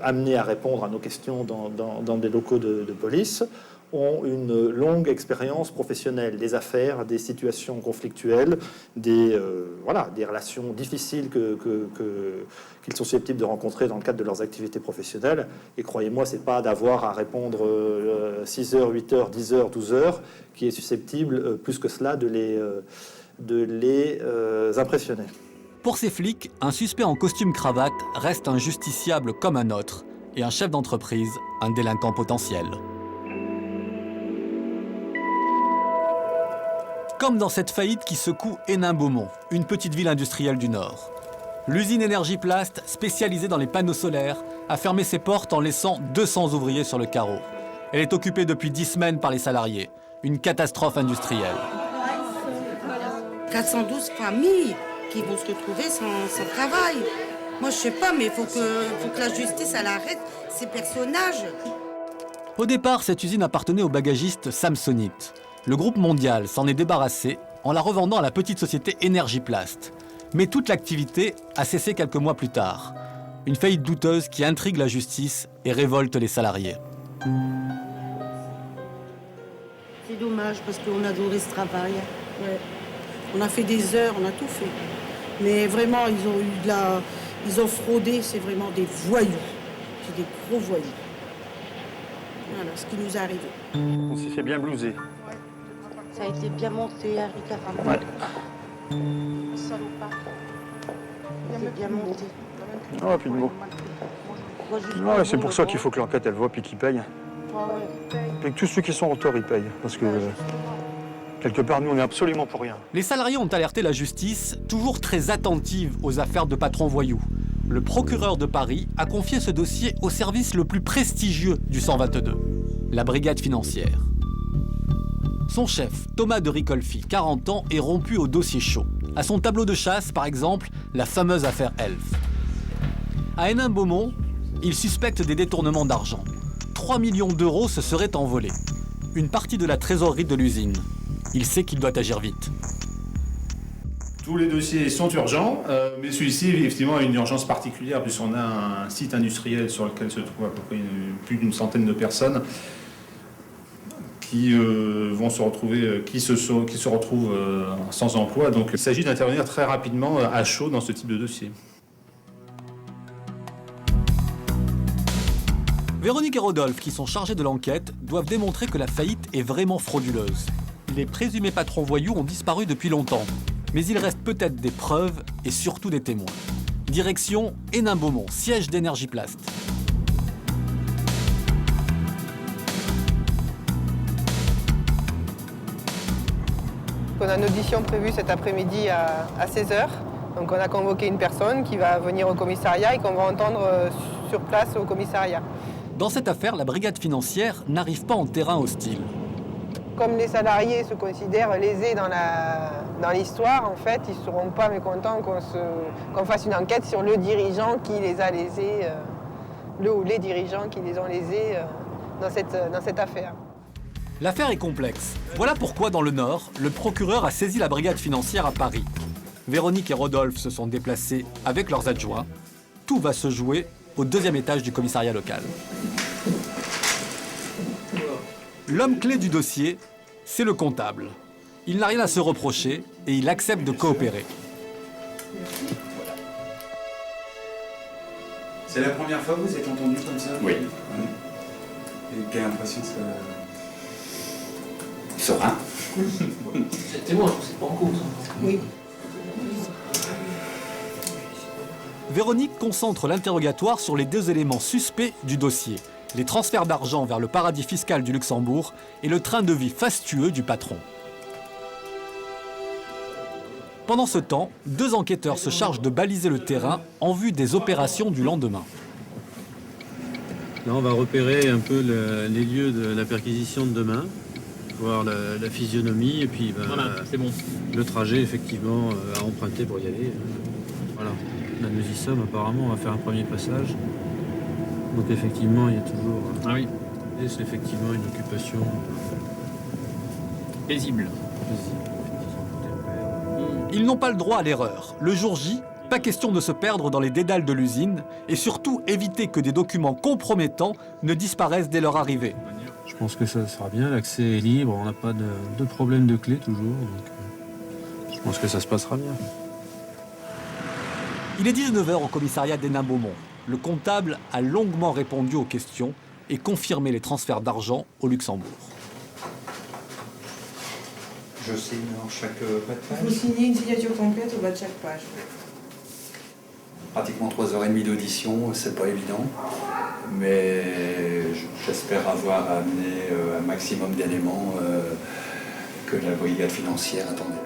amenés à répondre à nos questions dans des locaux de police ont une longue expérience professionnelle, des affaires, des situations conflictuelles, des relations difficiles qu'ils sont susceptibles de rencontrer dans le cadre de leurs activités professionnelles. Et croyez-moi, c'est pas d'avoir à répondre 6 heures, 8 heures, 10 heures, 12 heures qui est susceptible, plus que cela, de les impressionner. Pour ces flics, un suspect en costume-cravate reste un justiciable comme un autre, et un chef d'entreprise, un délinquant potentiel. Comme dans cette faillite qui secoue Hénin-Beaumont, une petite ville industrielle du Nord. L'usine Énergie-Plast, spécialisée dans les panneaux solaires, a fermé ses portes en laissant 200 ouvriers sur le carreau. Elle est occupée depuis 10 semaines par les salariés. Une catastrophe industrielle. 412 familles qui vont se retrouver sans travail. Moi, je sais pas, mais il faut que la justice, elle arrête ces personnages. Au départ, cette usine appartenait au bagagiste Samsonite. Le groupe mondial s'en est débarrassé en la revendant à la petite société Énergie-Plast. Mais toute l'activité a cessé quelques mois plus tard. Une faillite douteuse qui intrigue la justice et révolte les salariés. C'est dommage parce qu'on a adoré ce travail. Ouais. On a fait des heures, on a tout fait. Mais vraiment, ils ont fraudé, c'est vraiment des voyous. C'est des gros voyous. Voilà ce qui nous est arrivé. On s'est fait bien blouser. Ça a été bien monté, Harry Caram. Ouais. Salopard. C'est bien monté. Ah, plus de mots. Ouais, c'est pour ça qu'il faut que l'enquête elle voit puis qu'ils payent. Et que tous ceux qui sont en tort ils payent. Parce que quelque part nous on est absolument pour rien. Les salariés ont alerté la justice, toujours très attentive aux affaires de patrons voyous. Le procureur de Paris a confié ce dossier au service le plus prestigieux du 122, la brigade financière. Son chef, Thomas de Ricolfi, 40 ans, est rompu au dossier chaud. À son tableau de chasse, par exemple, la fameuse affaire Elf. À Hénin-Beaumont, il suspecte des détournements d'argent. 3 millions d'euros se seraient envolés. Une partie de la trésorerie de l'usine. Il sait qu'il doit agir vite. Tous les dossiers sont urgents, mais celui-ci, effectivement, a une urgence particulière, puisqu'on a un site industriel sur lequel se trouve à peu près plus d'une centaine de personnes qui vont se retrouver, qui se retrouvent sans emploi. Donc il s'agit d'intervenir très rapidement à chaud dans ce type de dossier. Véronique et Rodolphe, qui sont chargés de l'enquête, doivent démontrer que la faillite est vraiment frauduleuse. Les présumés patrons voyous ont disparu depuis longtemps, mais il reste peut-être des preuves et surtout des témoins. Direction Hénin-Beaumont, siège d'Energiplast. On a une audition prévue cet après-midi à 16h. Donc on a convoqué une personne qui va venir au commissariat et qu'on va entendre sur place au commissariat. Dans cette affaire, la brigade financière n'arrive pas en terrain hostile. Comme les salariés se considèrent lésés dans l'histoire, en fait, ils ne seront pas mécontents qu'on fasse une enquête sur le dirigeant qui les a lésés, le ou les dirigeants qui les ont lésés dans cette affaire. L'affaire est complexe. Voilà pourquoi, dans le Nord, le procureur a saisi la brigade financière à Paris. Véronique et Rodolphe se sont déplacés avec leurs adjoints. Tout va se jouer au 2e étage du commissariat local. L'homme clé du dossier, c'est le comptable. Il n'a rien à se reprocher et il accepte de coopérer. C'est la première fois que vous êtes entendu comme ça? Oui. Et quelle impression ça... Serein. C'est témoin, c'est pas en cause. Oui. Véronique concentre l'interrogatoire sur les 2 éléments suspects du dossier. Les transferts d'argent vers le paradis fiscal du Luxembourg et le train de vie fastueux du patron. Pendant ce temps, 2 enquêteurs se chargent de baliser le terrain en vue des opérations du lendemain. Là, on va repérer un peu les lieux de la perquisition de demain, voir la physionomie et puis voilà, c'est bon. Le trajet effectivement à emprunter pour y aller. Voilà, là nous y sommes apparemment, on va faire un premier passage. Donc effectivement, il y a toujours et c'est effectivement une occupation paisible. Ils n'ont pas le droit à l'erreur. Le jour J, pas question de se perdre dans les dédales de l'usine et surtout éviter que des documents compromettants ne disparaissent dès leur arrivée. Je pense que ça sera bien, l'accès est libre, on n'a pas de problème de clé toujours. Donc je pense que ça se passera bien. Il est 19h au commissariat d'Hénin-Beaumont. Le comptable a longuement répondu aux questions et confirmé les transferts d'argent au Luxembourg. Je signe dans chaque bas de page. Vous signez une signature complète au bas de chaque page. Pratiquement 3h30 d'audition, c'est pas évident. Mais j'espère avoir amené un maximum d'éléments que la brigade financière attendait.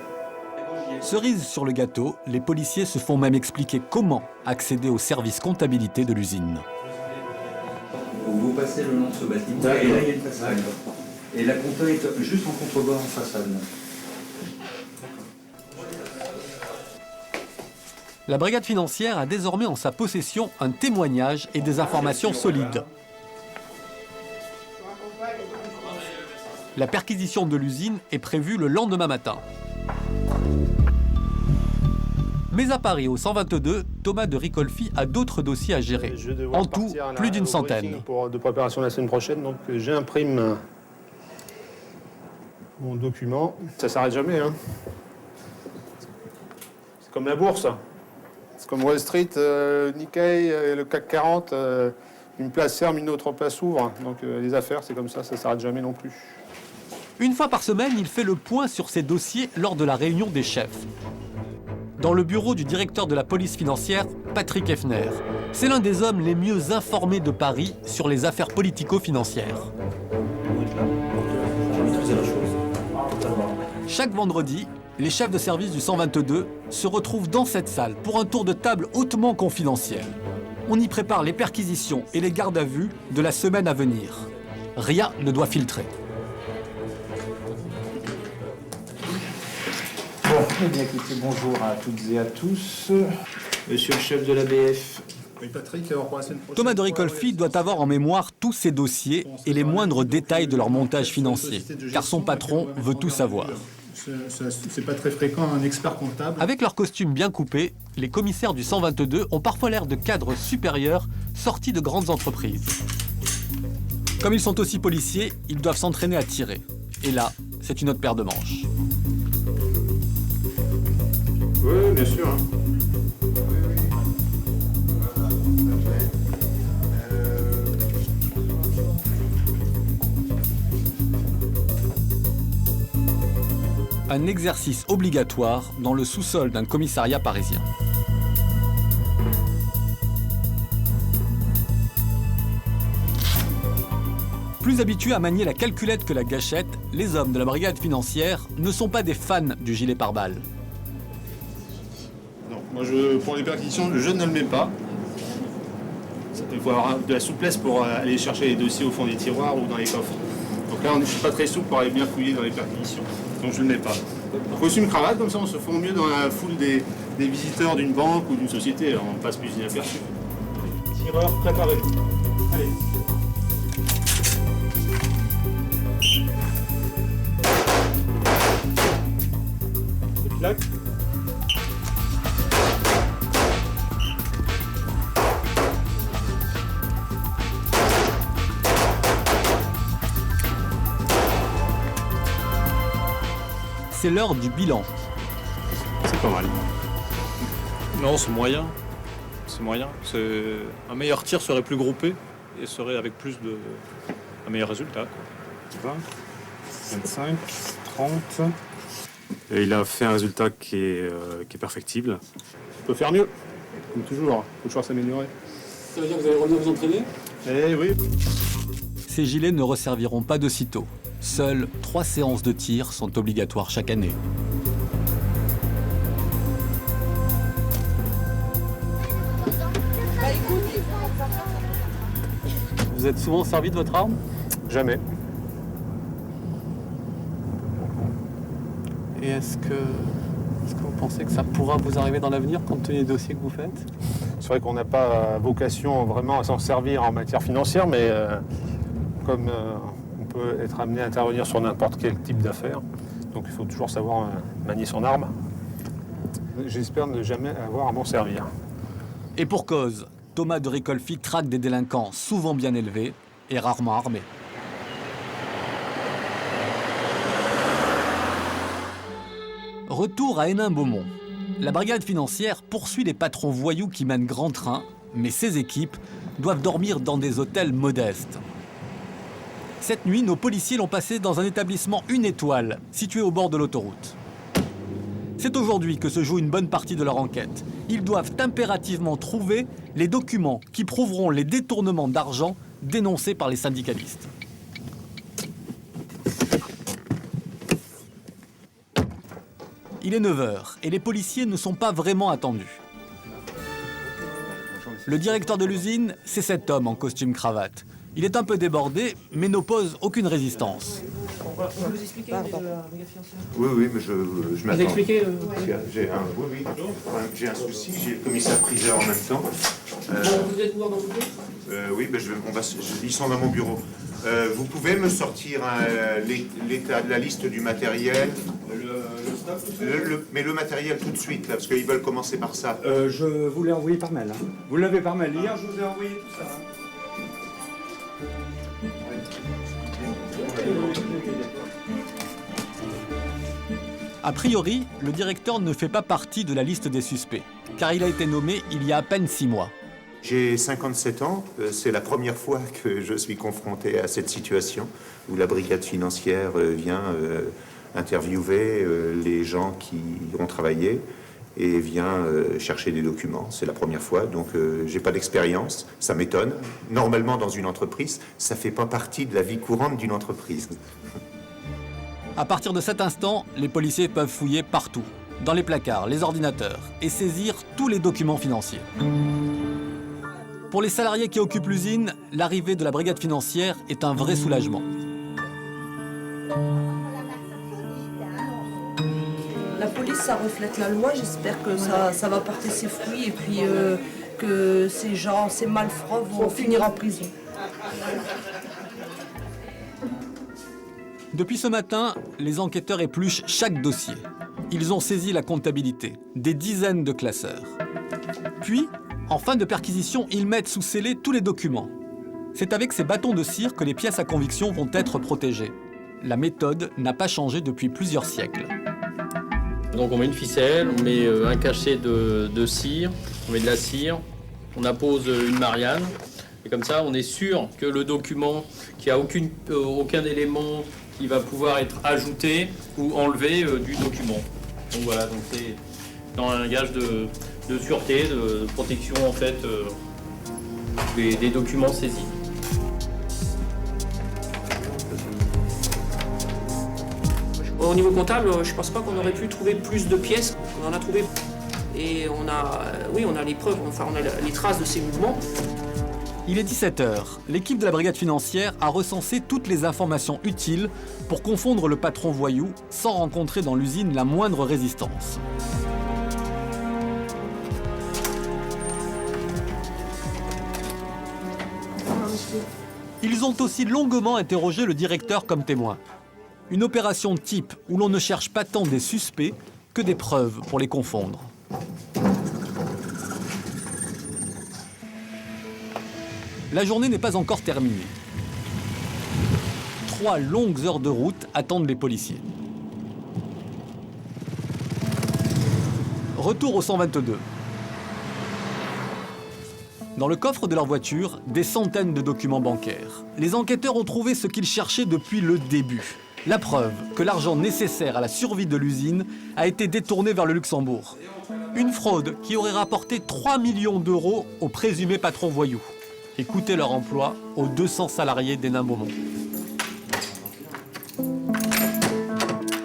Cerise sur le gâteau, les policiers se font même expliquer comment accéder au service comptabilité de l'usine. Vous passez le long de ce bâtiment, et là il y a une façade. Et la compta est juste en contrebord en façade. La brigade financière a désormais en sa possession un témoignage et des informations solides. La perquisition de l'usine est prévue le lendemain matin. Mais à Paris, au 122, Thomas de Ricolfi a d'autres dossiers à gérer. En tout, plus d'une centaine. De préparation la semaine prochaine, donc j'imprime mon document. Ça s'arrête jamais, hein. C'est comme la bourse. C'est comme Wall Street, Nikkei, le CAC 40. Une place ferme, une autre place s'ouvre. Donc les affaires, c'est comme ça s'arrête jamais non plus. Une fois par semaine, il fait le point sur ses dossiers lors de la réunion des chefs. Dans le bureau du directeur de la police financière, Patrick Effner. C'est l'un des hommes les mieux informés de Paris sur les affaires politico-financières. Chaque vendredi, les chefs de service du 122 se retrouvent dans cette salle pour un tour de table hautement confidentiel. On y prépare les perquisitions et les gardes à vue de la semaine à venir. Rien ne doit filtrer. Bon, eh bien écoutez, bonjour à toutes et à tous. Monsieur le chef de l'ABF. Oui, Patrick, alors pour la semaine prochaine. Thomas de Ricolfi doit avoir en mémoire tous ses dossiers et les moindres détails de leur montage financier, car son patron veut tout savoir. C'est pas très fréquent, un expert comptable. Avec leurs costumes bien coupés, les commissaires du 122 ont parfois l'air de cadres supérieurs sortis de grandes entreprises. Comme ils sont aussi policiers, ils doivent s'entraîner à tirer. Et là, c'est une autre paire de manches. Oui, bien sûr. Un exercice obligatoire dans le sous-sol d'un commissariat parisien. Plus habitués à manier la calculette que la gâchette, les hommes de la brigade financière ne sont pas des fans du gilet pare-balles. Non, moi pour les perquisitions, je ne le mets pas. Il faut avoir de la souplesse pour aller chercher les dossiers au fond des tiroirs ou dans les coffres. Donc là, je ne suis pas très souple pour aller bien fouiller dans les perquisitions. Donc je ne le mets pas. Costume cravate, comme ça on se fond mieux dans la foule des visiteurs d'une banque ou d'une société. On passe plus inaperçu. Tireur préparé. Allez. Et plaque. C'est l'heure du bilan. C'est pas mal. Non, c'est moyen. C'est moyen. Un meilleur tir serait plus groupé et serait avec un meilleur résultat. 20, 25, 30. Et il a fait un résultat qui est perfectible. On peut faire mieux, comme toujours. Il faut toujours s'améliorer. Ça veut dire que vous allez revenir vous entraîner ? Eh oui. Ces gilets ne resserviront pas de sitôt. Seules 3 séances de tir sont obligatoires chaque année. Vous êtes souvent servi de votre arme ? Jamais. Et est-ce que vous pensez que ça pourra vous arriver dans l'avenir compte tenu des dossiers que vous faites ? C'est vrai qu'on n'a pas vocation vraiment à s'en servir en matière financière, mais comme on peut être amené à intervenir sur n'importe quel type d'affaires, donc il faut toujours savoir manier son arme. J'espère ne jamais avoir à m'en servir. Et pour cause, Thomas de Ricolfi traque des délinquants souvent bien élevés et rarement armés. Retour à Hénin-Beaumont. La brigade financière poursuit les patrons voyous qui mènent grand train, mais ces équipes doivent dormir dans des hôtels modestes. Cette nuit, nos policiers l'ont passé dans un établissement 1 étoile, situé au bord de l'autoroute. C'est aujourd'hui que se joue une bonne partie de leur enquête. Ils doivent impérativement trouver les documents qui prouveront les détournements d'argent dénoncés par les syndicalistes. Il est 9h et les policiers ne sont pas vraiment attendus. Le directeur de l'usine, c'est cet homme en costume cravate. Il est un peu débordé, mais n'oppose aucune résistance. Vous expliquez la brigade financière ? Oui, mais je m'attends. Vous expliquez J'ai un souci, j'ai le commissaire priseur en même temps. Vous êtes où dans le bureau ? Oui, ils sont dans mon bureau. Vous pouvez me sortir la liste du matériel, mais le matériel tout de suite, là, parce qu'ils veulent commencer par ça. Je vous l'ai envoyé par mail. Hein. Vous l'avez par mail hier, je vous ai envoyé tout ça. Hein. A priori, le directeur ne fait pas partie de la liste des suspects, car il a été nommé il y a à peine 6 mois. J'ai 57 ans, c'est la première fois que je suis confronté à cette situation où la brigade financière vient interviewer les gens qui ont travaillé et vient chercher des documents. C'est la première fois, donc j'ai pas d'expérience, ça m'étonne. Normalement, dans une entreprise, ça fait pas partie de la vie courante d'une entreprise. À partir de cet instant, les policiers peuvent fouiller partout, dans les placards, les ordinateurs, et saisir tous les documents financiers. Pour les salariés qui occupent l'usine, l'arrivée de la brigade financière est un vrai soulagement. La police, ça reflète la loi. J'espère que ça va porter ses fruits et puis que ces gens, ces malfrats vont finir en prison. Depuis ce matin, les enquêteurs épluchent chaque dossier. Ils ont saisi la comptabilité, des dizaines de classeurs. Puis, en fin de perquisition, ils mettent sous scellé tous les documents. C'est avec ces bâtons de cire que les pièces à conviction vont être protégées. La méthode n'a pas changé depuis plusieurs siècles. Donc on met une ficelle, on met un cachet de cire, on met de la cire, on appose une Marianne, et comme ça on est sûr que le document, qu'il n'y a aucun élément qui va pouvoir être ajouté ou enlevé du document. Donc voilà, donc c'est dans un gage de sûreté, de protection en fait des documents saisis. Au niveau comptable, je ne pense pas qu'on aurait pu trouver plus de pièces. On en a trouvé. Et on a les preuves, enfin on a les traces de ces mouvements. Il est 17h. L'équipe de la brigade financière a recensé toutes les informations utiles pour confondre le patron voyou sans rencontrer dans l'usine la moindre résistance. Ils ont aussi longuement interrogé le directeur comme témoin. Une opération type où l'on ne cherche pas tant des suspects que des preuves pour les confondre. La journée n'est pas encore terminée. 3 longues heures de route attendent les policiers. Retour au 122. Dans le coffre de leur voiture, des centaines de documents bancaires. Les enquêteurs ont trouvé ce qu'ils cherchaient depuis le début. La preuve que l'argent nécessaire à la survie de l'usine a été détourné vers le Luxembourg. Une fraude qui aurait rapporté 3 millions d'euros aux présumés patrons voyous et coûté leur emploi aux 200 salariés d'Hénin-Beaumont.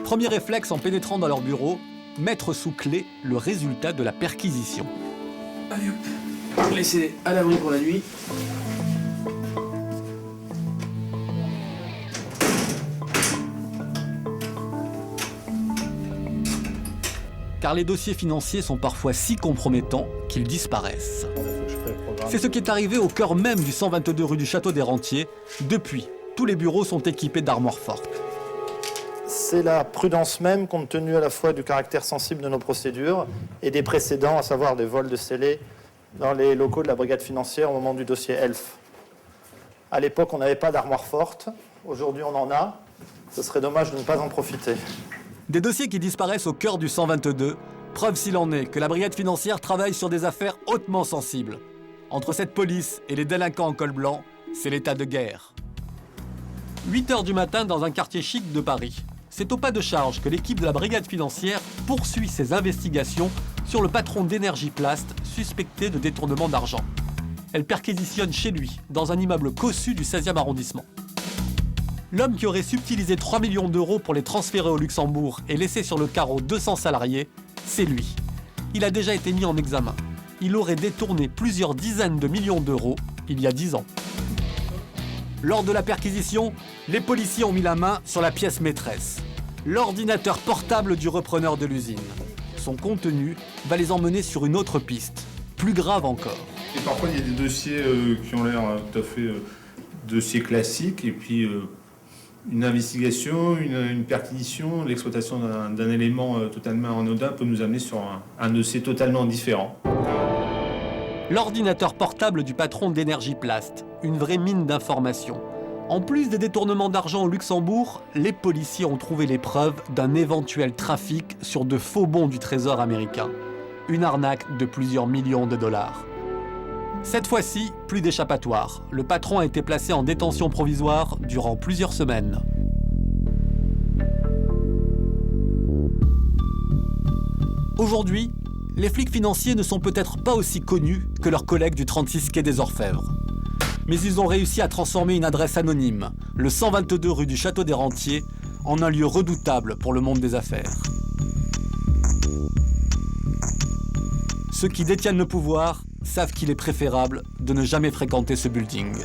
Premier réflexe en pénétrant dans leur bureau, mettre sous clé le résultat de la perquisition. Allez hop, laissez à l'abri pour la nuit. Car les dossiers financiers sont parfois si compromettants qu'ils disparaissent. C'est ce qui est arrivé au cœur même du 122 rue du Château des Rentiers. Depuis, tous les bureaux sont équipés d'armoires fortes. C'est la prudence même, compte tenu à la fois du caractère sensible de nos procédures et des précédents, à savoir des vols de scellés dans les locaux de la brigade financière au moment du dossier Elf. À l'époque, on n'avait pas d'armoire forte. Aujourd'hui, on en a. Ce serait dommage de ne pas en profiter. Des dossiers qui disparaissent au cœur du 122, preuve s'il en est que la brigade financière travaille sur des affaires hautement sensibles. Entre cette police et les délinquants en col blanc, c'est l'état de guerre. 8h du matin dans un quartier chic de Paris. C'est au pas de charge que l'équipe de la brigade financière poursuit ses investigations sur le patron d'Energiplast suspecté de détournement d'argent. Elle perquisitionne chez lui, dans un immeuble cossu du 16e arrondissement. L'homme qui aurait subtilisé 3 millions d'euros pour les transférer au Luxembourg et laisser sur le carreau 200 salariés, c'est lui. Il a déjà été mis en examen. Il aurait détourné plusieurs dizaines de millions d'euros il y a 10 ans. Lors de la perquisition, les policiers ont mis la main sur la pièce maîtresse, l'ordinateur portable du repreneur de l'usine. Son contenu va les emmener sur une autre piste, plus grave encore. Et parfois, il y a des dossiers qui ont l'air tout à fait dossiers classiques, et puis une investigation, une perquisition, l'exploitation d'un élément totalement anodin peut nous amener sur un dossier totalement différent. L'ordinateur portable du patron d'Energiplast, une vraie mine d'informations. En plus des détournements d'argent au Luxembourg, les policiers ont trouvé les preuves d'un éventuel trafic sur de faux bons du Trésor américain. Une arnaque de plusieurs millions de dollars. Cette fois-ci, plus d'échappatoire. Le patron a été placé en détention provisoire durant plusieurs semaines. Aujourd'hui, les flics financiers ne sont peut-être pas aussi connus que leurs collègues du 36 quai des Orfèvres. Mais ils ont réussi à transformer une adresse anonyme, le 122 rue du Château des Rentiers, en un lieu redoutable pour le monde des affaires. Ceux qui détiennent le pouvoir savent qu'il est préférable de ne jamais fréquenter ce building.